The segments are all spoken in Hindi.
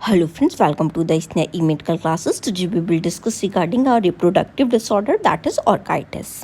Hello friends, welcome to the Isna e-medical classes. Today we will discuss regarding our reproductive disorder, that is orchitis.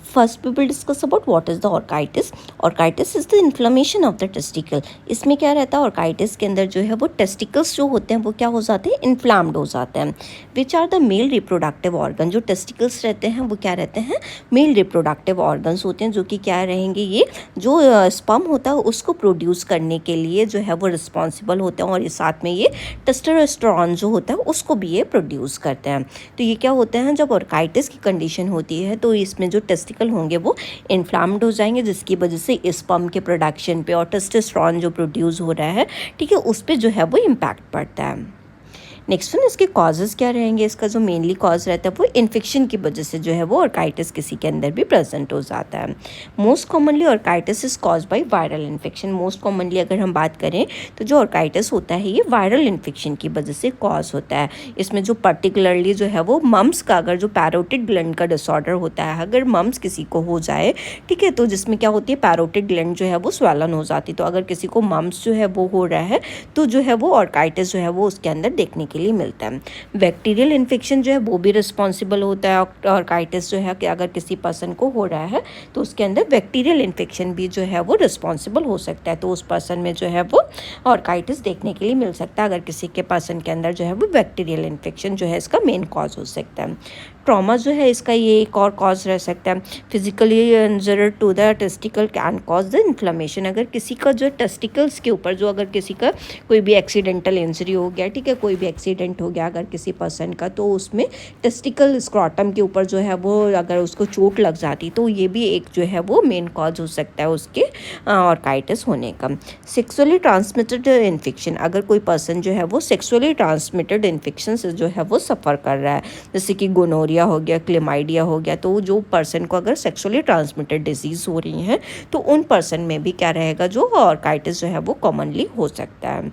First we will discuss about what is the orchitis. Orchitis is the inflammation of the testicle. इसमें क्या रहता है, ऑर्काइटिस के अंदर जो है वो टेस्टिकल्स जो होते हैं वो क्या हो जाते हैं, इन्फ्लाम्ड हो जाते हैं. Which are the male reproductive organ. जो टेस्टिकल्स रहते हैं वो क्या रहते हैं, मेल रिप्रोडक्टिव ऑर्गन्स होते हैं, जो कि क्या रहेंगे, ये जो स्पर्म होता है उसको प्रोड्यूस करने के लिए जो है वो रिस्पॉन्सिबल होते हैं, और ये साथ में ये टेस्टोस्टेरोन जो होता है उसको भी ये प्रोड्यूस करते हैं. तो ये क्या होते हैं, जब ऑर्काइटिस की कंडीशन होती है तो इसमें जो टेस्टिकल होंगे वो इन्फ्लाम्ड हो जाएंगे, जिसकी वजह से स्पर्म के प्रोडक्शन पे और टेस्टोस्टेरोन जो प्रोड्यूस हो रहा है, ठीक है, उस पर जो है वो इम्पैक्ट पड़ता है. नेक्स्ट वन, इसके कॉजेज़ क्या रहेंगे. इसका जो मेनली कॉज रहता है वो इन्फेक्शन की वजह से जो है वो ऑर्काइटिस किसी के अंदर भी प्रेजेंट हो जाता है. Most commonly orchitis is cause by viral infection. Most commonly अगर हम बात करें तो जो ऑर्काइटिस होता है ये वायरल इन्फेक्शन की वजह से कॉज होता है. इसमें जो पर्टिकुलरली जो है वो मम्स का, अगर जो पैरोटिड ग्लैंड का डिसऑर्डर होता है, अगर मम्स किसी को हो जाए, ठीक है, तो जिसमें क्या होती है, पैरोटिड ग्लैंड जो है वो स्वैलन हो जाती है. तो अगर किसी को मम्स जो है वो हो रहा है तो जो है वो ऑर्काइटिस जो है वो उसके अंदर देखने के लिए मिलता है. बैक्टीरियल इन्फेक्शन जो है वो भी रिस्पॉन्सिबल होता है. ऑर्काइटिस जो है कि अगर किसी पर्सन को हो रहा है तो उसके अंदर बैक्टीरियल इन्फेक्शन भी जो है वो रिस्पॉन्सिबल हो सकता है. तो उस पर्सन में जो है वो ऑर्काइटिस देखने के लिए मिल सकता है, अगर किसी के पर्सन के अंदर जो है वो बैक्टीरियल इन्फेक्शन जो है इसका मेन कॉज हो सकता है. ट्रॉमा जो है इसका ये एक और कॉज रह सकता है. Physically injury to the testicle can cause the inflammation. अगर किसी का जो टेस्टिकल्स के ऊपर जो, अगर किसी का कोई भी एक्सीडेंटल इंजरी हो गया, ठीक है, कोई भी एक्सीडेंट हो गया अगर किसी पर्सन का, तो उसमें टेस्टिकल स्क्रॉटम के ऊपर जो है वो अगर उसको चोट लग जाती तो ये भी एक जो है वो मेन कॉज हो सकता है उसके ऑर्काइटिस होने का. Sexually transmitted infection. अगर कोई पर्सन जो है वो सेक्सुअली ट्रांसमिटेड इन्फेक्शन से जो है वो सफ़र कर रहा है, जैसे कि गोनोरिया हो गया, क्लेमाइडिया हो गया, तो जो पर्सन को अगर सेक्सुअली ट्रांसमिटेड डिजीज़ हो रही हैं तो उन पर्सन में भी क्या रहेगा, जो ऑर्काइटिस जो है वो कॉमनली हो सकता है.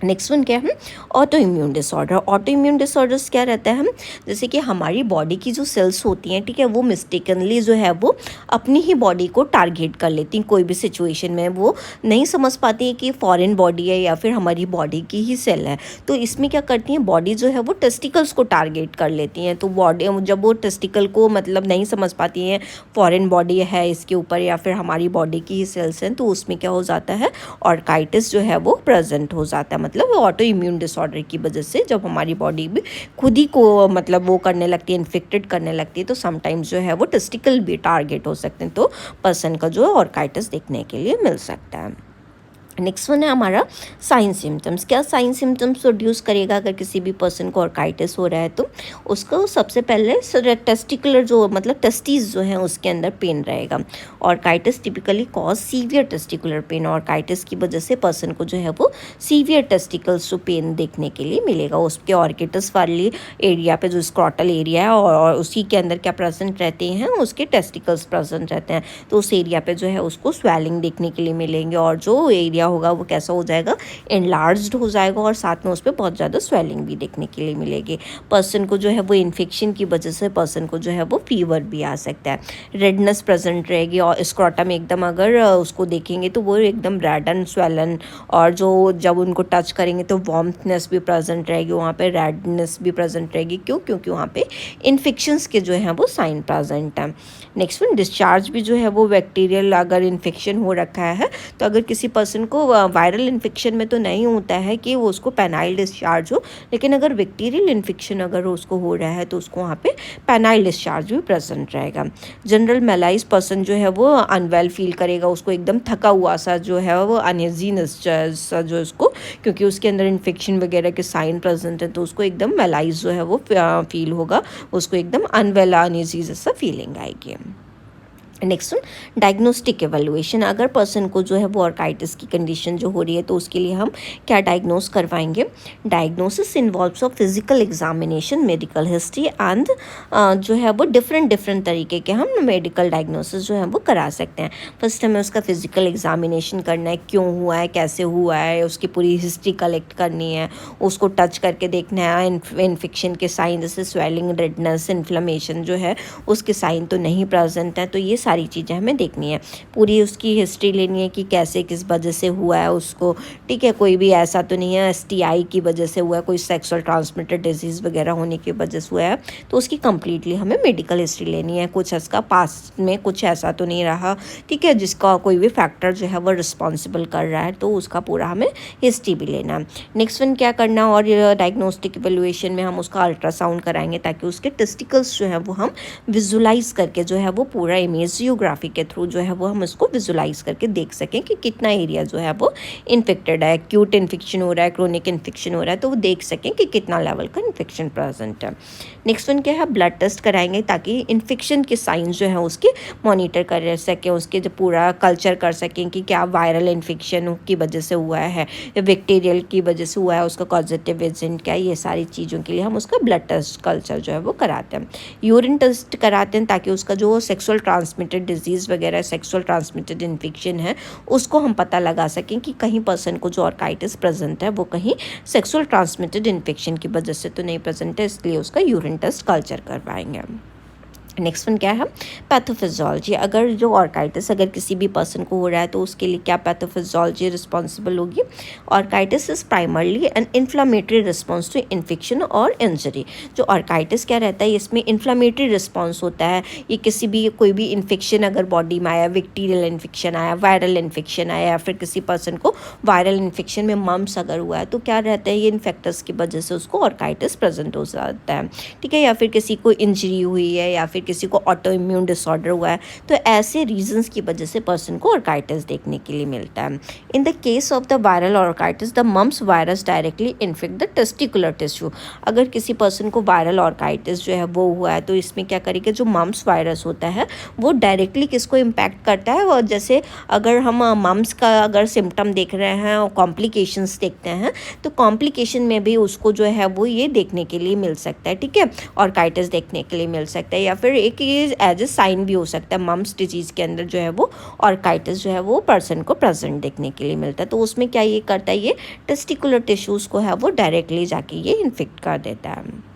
नेक्स्ट वन क्या है, auto immune disorder. Auto immune disorders क्या रहता है, जैसे कि हमारी बॉडी की जो सेल्स होती हैं, ठीक है, वो मिस्टेकनली जो है वो अपनी ही बॉडी को टारगेट कर लेती हैं. कोई भी सिचुएशन में वो नहीं समझ पाती हैं कि फॉरेन बॉडी है या फिर हमारी बॉडी की ही सेल है. तो इसमें क्या करती हैं, बॉडी जो है वो टेस्टिकल्स को टारगेट कर लेती हैं. तो बॉडी जब वो टेस्टिकल को मतलब नहीं समझ पाती हैं फॉरेन बॉडी है इसके ऊपर या फिर हमारी बॉडी की ही सेल्स हैं, तो उसमें क्या हो जाता है, ऑर्काइटिस जो है वो प्रेजेंट हो जाता है. मतलब ऑटो इम्यून डिसऑर्डर की वजह से जब हमारी बॉडी भी खुद ही को मतलब वो करने लगती है, इन्फेक्टेड करने लगती है, तो समटाइम्स जो है वो टेस्टिकल भी टारगेट हो सकते हैं. तो पर्सन का जो ऑर्काइटिस देखने के लिए मिल सकता है. नेक्स्ट वन है हमारा साइन सिम्टम्स. क्या साइन सिम्टम्स प्रोड्यूस करेगा अगर किसी भी पर्सन को ऑर्काइटिस हो रहा है, तो उसको सबसे पहले टेस्टिकुलर जो मतलब टेस्टिस जो हैं उसके अंदर पेन रहेगा. Orchitis typically cause severe testicular pain. Orchitis की वजह से पर्सन को जो है वो सीवियर टेस्टिकल्स जो पेन देखने के लिए मिलेगा. उसके ऑर्किटस वाली एरिया पे जो स्क्रॉटल एरिया है और उसी के अंदर क्या प्रेजेंट रहते हैं, उसके टेस्टिकल्स प्रेजेंट रहते हैं. तो उस एरिया पे जो है उसको स्वेलिंग देखने के लिए मिलेंगे, और जो एरिया होगा वो कैसा हो जाएगा, एनलार्ज्ड हो जाएगा, और साथ में उस पर बहुत ज़्यादा स्वेलिंग भी देखने के लिए मिलेगी. पर्सन को जो है वो इन्फेक्शन की वजह से पर्सन को जो है वो फीवर भी आ सकता है. रेडनेस प्रेजेंट रहेगी, और स्क्रॉटम एकदम अगर उसको देखेंगे तो वो एकदम रेड एंड स्वेलन, और जो जब उनको टच करेंगे तो वार्मनेस भी प्रेजेंट रहेगी, वहाँ पे रेडनेस भी प्रेजेंट रहेगी. क्यों? क्योंकि वहाँ पे इन्फेक्शंस के जो हैं वो साइन प्रेजेंट है. नेक्स्ट वन, डिस्चार्ज भी जो है वो बैक्टीरियल अगर इन्फेक्शन हो रखा है, तो अगर किसी पर्सन को वायरल इन्फेक्शन में तो नहीं होता है कि वो उसको पेनाइल डिस्चार्ज हो, लेकिन अगर बैक्टीरियल इन्फेक्शन अगर उसको हो रहा है तो उसको वहाँ पे पेनाइल डिस्चार्ज भी प्रेजेंट रहेगा. जनरल मेलाइज पर्सन जो है वो अनवेल फील करेगा, उसको एकदम थका हुआ सा जो है वो अनइजीनेस सा जो उसको, क्योंकि उसके अंदर इन्फेक्शन वगैरह के साइन प्रेजेंट है, तो उसको एकदम मेलाइज जो है वो फील होगा, उसको एकदम अनवेल अनइजी जैसा फीलिंग आएगी. Next one, diagnostic evaluation. अगर पर्सन को जो है वो ऑर्काइटिस की कंडीशन जो हो रही है तो उसके लिए हम क्या डायग्नोस करवाएंगे. Diagnosis involves of physical examination, medical history and जो है वो डिफरेंट तरीके के हम मेडिकल डायग्नोसिस जो है वो करा सकते हैं. फर्स्ट हमें उसका फिजिकल एग्जामिनेशन करना है, क्यों हुआ है, कैसे हुआ है, उसकी पूरी हिस्ट्री कलेक्ट करनी है, उसको टच करके देखना है. इन्फेक्शन के साइन जैसे स्वेलिंग, रेडनेस, इन्फ्लेमेशन जो है उसके साइन तो नहीं प्रेजेंट है, तो ये सारी चीज़ें हमें देखनी है। पूरी उसकी हिस्ट्री लेनी है कि कैसे किस वजह से हुआ है उसको, ठीक है। कोई भी ऐसा तो नहीं है STI की वजह से हुआ है, कोई सेक्सुअल ट्रांसमिटेड डिजीज़ वगैरह होने की वजह से हुआ है, तो उसकी कम्प्लीटली हमें मेडिकल हिस्ट्री लेनी है। कुछ इसका पास्ट में कुछ ऐसा तो नहीं रहा, ठीक है, जिसका कोई भी फैक्टर जो है वो रिस्पॉन्सिबल कर रहा है, तो उसका पूरा हमें हिस्ट्री भी लेना है। नेक्स्ट वन क्या करना, और डायग्नोस्टिक इवेल्युएशन में हम उसका अल्ट्रासाउंड कराएंगे ताकि उसके टेस्टिकल्स जो है वो हम विजुलाइज करके जो है वो पूरा इमेजियोग्राफी के थ्रू जो है वो हम उसको विजुलाइज करके देख सकें कि कितना एरिया जो है वो इन्फेक्टेड है, एक्यूट इन्फेक्शन हो रहा है, क्रोनिक इन्फेक्शन हो रहा है, तो वो देख सकें कि कितना लेवल का इन्फेक्शन प्रेजेंट है। नेक्स्ट वन क्या है, ब्लड टेस्ट कराएंगे ताकि इन्फेक्शन के साइंस जो है उसके मॉनिटर कर सकें, उसके जो पूरा कल्चर कर सकें कि क्या वायरल इन्फेक्शन की वजह से हुआ है या बैक्टीरियल की वजह से हुआ है, उसका कॉजेटिव एजेंट क्या है, ये सारी चीज़ों के लिए हम उसका ब्लड टेस्ट कल्चर जो है वो कराते हैं। यूरिन टेस्ट कराते हैं ताकि उसका जो सेक्सुअल ट्रांसमिटेड डिजीज़ वगैरह, सेक्सुअल ट्रांसमिटेड इन्फेक्शन है, उसको हम पता लगा सकें कि कहीं पर्सन को जो ऑर्काइटिस प्रेजेंट है वो कहीं सेक्सुअल ट्रांसमिटेड इन्फेक्शन की वजह से तो नहीं प्रेजेंट है, इसलिए उसका यूरिन टेस्ट कल्चर करवाएंगे। नेक्स्ट वन क्या है, पैथोफिजियोलॉजी। अगर जो ऑर्काइटिस अगर किसी भी पर्सन को हो रहा है तो उसके लिए क्या पैथोफिजियोलॉजी रिस्पॉन्सिबल होगी। Orchitis is primarily an inflammatory response to infection और इंजरी। जो ऑर्काइटिस क्या रहता है, इसमें इन्फ्लामेटरी रिस्पॉन्स होता है। ये किसी भी कोई भी इन्फेक्शन अगर बॉडी में आया, बैक्टीरियल इन्फेक्शन आया, वायरल इन्फेक्शन आया, या फिर किसी पर्सन को वायरल इन्फेक्शन में मम्स अगर हुआ है तो क्या रहता है, ये इन्फेक्टस की वजह से उसको ऑर्काइटिस प्रेजेंट हो जाता है, ठीक है। या फिर किसी को इंजरी हुई है या फिर किसी को ऑटो इम्यून डिसऑर्डर हुआ है, तो ऐसे रीजंस की वजह से पर्सन को ऑर्काइटिस देखने के लिए मिलता है। In the case of the viral orchitis, the mumps virus directly infect the testicular tissue. अगर किसी पर्सन को वायरल ऑर्काइटिस जो है वो हुआ है तो इसमें क्या करेगा, जो मम्स वायरस होता है वो डायरेक्टली किसको इम्पैक्ट करता है, और जैसे अगर हम मम्स का अगर सिम्टम देख रहे हैं और कॉम्प्लिकेशंस देखते हैं तो कॉम्प्लिकेशन में भी उसको जो है वो ये देखने के लिए मिल सकता है, ठीक है, ऑर्काइटिस देखने के लिए मिल सकता है। या फिर एक ये एज ए साइन भी हो सकता है, मम्स डिजीज़ के अंदर जो है वो ऑर्काइटिस जो है वो पर्सन को प्रेजेंट देखने के लिए मिलता है। तो उसमें क्या ये करता है, ये टेस्टिकुलर टिश्यूज़ को है वो डायरेक्टली जाके ये इन्फेक्ट कर देता है।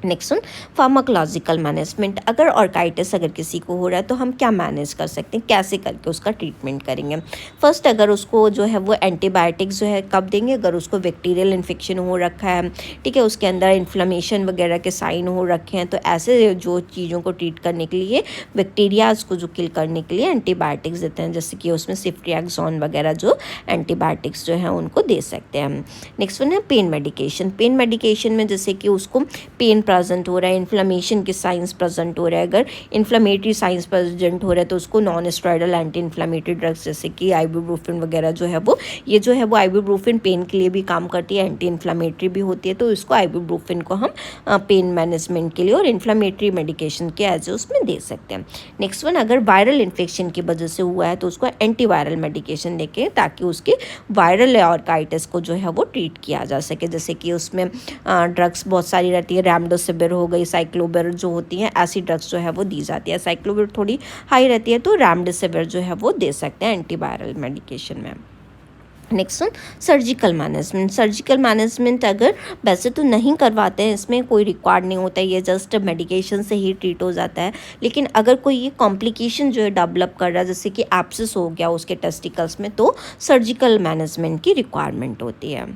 Next one, pharmacological management. अगर ऑर्काइटिस अगर किसी को हो रहा है तो हम क्या मैनेज कर सकते हैं, कैसे करके उसका ट्रीटमेंट करेंगे। फर्स्ट, अगर उसको जो है वो एंटीबायोटिक्स जो है कब देंगे, अगर उसको बैक्टीरियल इन्फेक्शन हो रखा है, ठीक है, उसके अंदर इन्फ्लेमेशन वगैरह के साइन हो रखे हैं, तो ऐसे जो चीज़ों को ट्रीट करने के लिए, बैक्टीरियाज को जो किल करने के लिए एंटीबायोटिक्स देते हैं, जैसे कि उसमें सिफ्ट्रियाक्सोन वगैरह जो एंटीबायोटिक्स जो है उनको दे सकते हैं। नेक्स्ट वन है पेन मेडिकेशन। पेन मेडिकेशन में जैसे कि उसको पेन प्रेजेंट हो रहा है, इन्फ्लेमेशन के साइंस प्रेजेंट हो रहा है, अगर इन्फ्लेमेटरी साइंस प्रेजेंट हो रहा है तो उसको non steroidal anti inflammatory drugs जैसे कि आइबुप्रोफेन वगैरह जो है वो, ये जो है वो आइबुप्रोफेन पेन के लिए भी काम करती है, एंटी इन्फ्लेमेटरी भी होती है, तो इसको आइबुप्रोफेन को हम पेन मैनेजमेंट के लिए और इन्फ्लेमेटरी मेडिकेशन के एज उसमें दे सकते हैं। नेक्स्ट वन, अगर वायरल इन्फेक्शन की वजह से हुआ है तो उसको एंटीवायरल मेडिकेशन देके ताकि उसके वायरल ऑर्काइटिस को जो है वो ट्रीट किया जा सके, जैसे कि उसमें ड्रग्स बहुत सारी रहती है, रेमडेसिविर हो गई, साइक्लोविर जो होती हैं, ऐसी ड्रग्स जो है वो दी जाती है। साइक्लोविर थोड़ी हाई रहती है तो रेमडेसिविर जो है वो दे सकते हैं एंटीवायरल मेडिकेशन में। Next one, surgical management. Surgical management अगर वैसे तो नहीं करवाते हैं, इसमें कोई रिक्वायर्ड नहीं होता है, ये जस्ट मेडिकेशन से ही ट्रीट हो जाता है। लेकिन अगर कोई ये कॉम्प्लिकेशन जो है डेवलप कर रहा है, जैसे कि एब्सिस हो गया उसके टेस्टिकल्स में, तो सर्जिकल मैनेजमेंट की रिक्वायरमेंट होती है।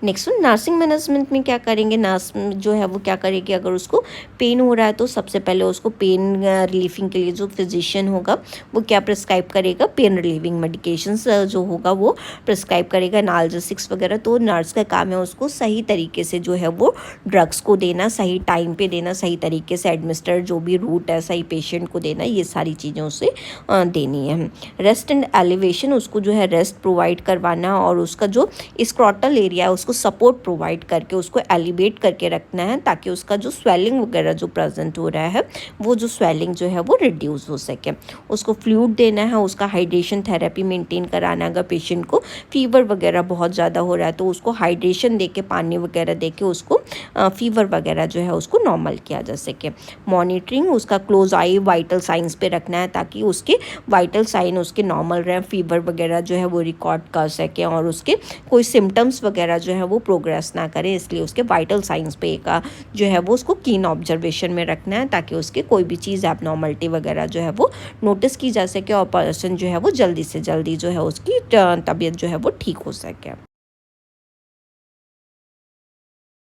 नेक्स्ट वन, नर्सिंग मैनेजमेंट में क्या करेंगे, नर्स जो है वो क्या करेगी, अगर उसको पेन हो रहा है तो सबसे पहले उसको पेन रिलीफिंग के लिए जो फिजिशियन होगा वो क्या प्रिस्क्राइब करेगा, पेन रिलीविंग मेडिकेशंस जो होगा वो प्रिस्क्राइब करेगा, एनाल्जेसिक्स वगैरह। तो नर्स का काम है उसको सही तरीके से जो है वो ड्रग्स को देना, सही टाइम पे देना, सही तरीके से एडमिनिस्टर जो भी रूट है सही पेशेंट को देना, ये सारी चीज़ें उसे देनी है। रेस्ट एंड एलिवेशन, उसको जो है रेस्ट प्रोवाइड करवाना और उसका जो स्क्रॉटल एरिया है उसको सपोर्ट प्रोवाइड करके उसको एलिवेट करके रखना है ताकि उसका जो स्वेलिंग वगैरह जो प्रेजेंट हो रहा है वो जो स्वेलिंग जो है वो रिड्यूस हो सके। उसको फ्लूइड देना है, उसका हाइड्रेशन थेरेपी मेंटेन कराना है। अगर पेशेंट को फीवर वगैरह बहुत ज़्यादा हो रहा है तो उसको हाइड्रेशन देके, पानी वगैरह देके उसको फीवर वगैरह जो है उसको नॉर्मल किया जा सके। मॉनिटरिंग, उसका क्लोज आई वाइटल साइंस पे रखना है ताकि उसके वाइटल साइन उसके नॉर्मल रहें, फीवर वगैरह जो है वो रिकॉर्ड कर सकें और उसके कोई सिम्टम्स वगैरह जो है है वो प्रोग्रेस ना करे, इसलिए उसके वाइटल साइंस पे एक जो है वो उसको कीन ऑब्जर्वेशन में रखना है, ताकि उसके कोई भी चीज़ एबनॉर्मलिटी वगैरह जो है वो नोटिस की जा सके और पर्सन जो है वो जल्दी से जल्दी जो है उसकी तबीयत जो है वो ठीक हो सके।